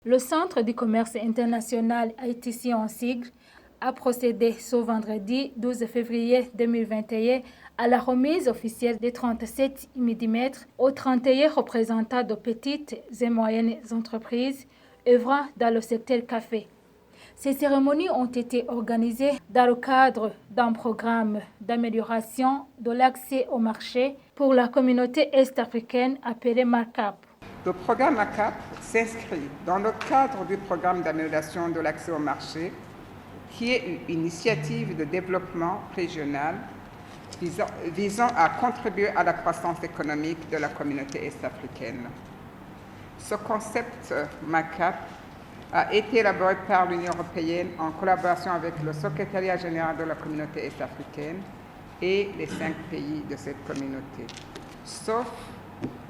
Le Centre du commerce international ITC en sigle a procédé ce vendredi 12 février 2021 à la remise officielle des 37 mm aux 31 représentants de petites et moyennes entreprises œuvrant dans le secteur café. Ces cérémonies ont été organisées dans le cadre d'un programme d'amélioration de l'accès au marché pour la communauté est-africaine appelée MACAP. Le programme MACAP s'inscrit dans le cadre du programme d'amélioration de l'accès au marché, qui est une initiative de développement régional visant à contribuer à la croissance économique de la communauté est-africaine. Ce concept MACAP a été élaboré par l'Union européenne en collaboration avec le secrétariat général de la communauté est-africaine et les 5 pays de cette communauté, sauf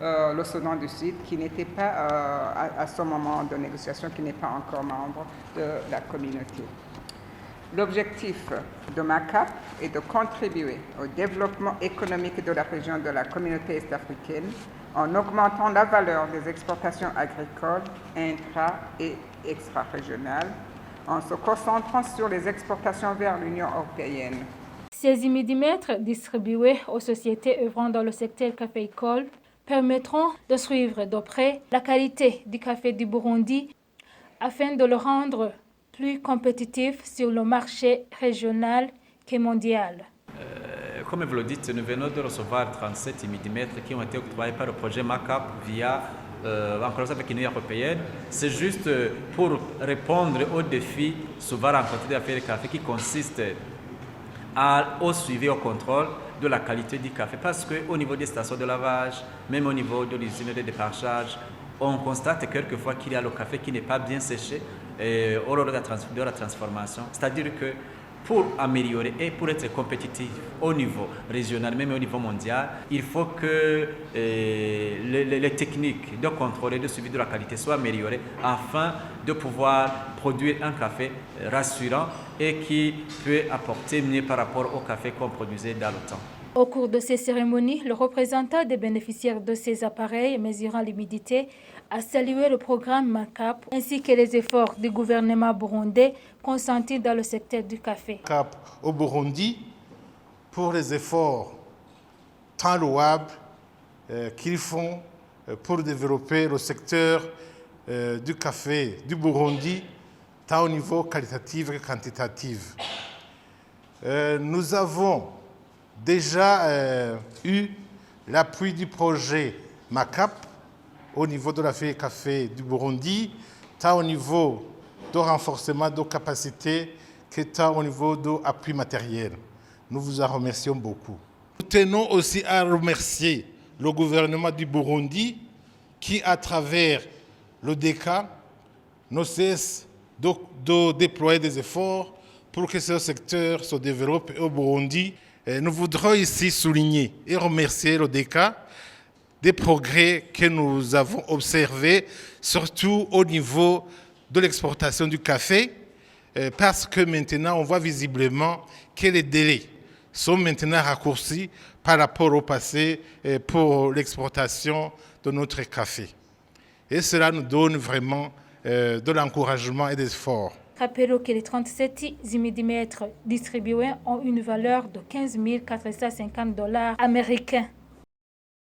le Soudan du Sud, qui n'était pas à ce moment de négociation, qui n'est pas encore membre de la communauté. L'objectif de MACAP est de contribuer au développement économique de la région de la communauté est-africaine en augmentant la valeur des exportations agricoles intra- et extra-régionales, en se concentrant sur les exportations vers l'Union européenne. Ces mm distribués aux sociétés œuvrant dans le secteur caféicole permettront de suivre de près la qualité du café du Burundi afin de le rendre plus compétitif sur le marché régional que mondial. Comme vous le dites, nous venons de recevoir 37 mm qui ont été octroyés par le projet MACAP via en collaboration avec l'Union européenne. C'est juste pour répondre aux défis souvent rencontrés d'affaires de café qui consistent au suivi et au contrôle de la qualité du café. Parce qu'au niveau des stations de lavage, même au niveau de l'usine de déparchage, on constate quelquefois qu'il y a le café qui n'est pas bien séché au lors de la transformation. C'est-à-dire que pour améliorer et pour être compétitif au niveau régional, même au niveau mondial, il faut que les techniques de contrôle et de suivi de la qualité soient améliorées afin de pouvoir produire un café rassurant et qui peut apporter mieux par rapport au café qu'on produisait dans le temps. Au cours de ces cérémonies, le représentant des bénéficiaires de ces appareils mesurant l'humidité a salué le programme MACAP ainsi que les efforts du gouvernement burundais consentis dans le secteur du café. MACAP au Burundi pour les efforts tant louables qu'ils font pour développer le secteur du café du Burundi, tant au niveau qualitatif que quantitatif. Nous avons déjà eu l'appui du projet MACAP au niveau de la filière café du Burundi, tant au niveau de renforcement de capacités que tant au niveau d'appui matériel. Nous vous en remercions beaucoup. Nous tenons aussi à remercier le gouvernement du Burundi qui, à travers le DECA, ne cesse de déployer des efforts pour que ce secteur se développe au Burundi. Nous voudrons ici souligner et remercier le DECA des progrès que nous avons observés, surtout au niveau de l'exportation du café, parce que maintenant on voit visiblement que les délais sont maintenant raccourcis par rapport au passé pour l'exportation de notre café. Et cela nous donne vraiment de l'encouragement et des efforts. Rappelons que les 37 mm distribués ont une valeur de $15 450 américains.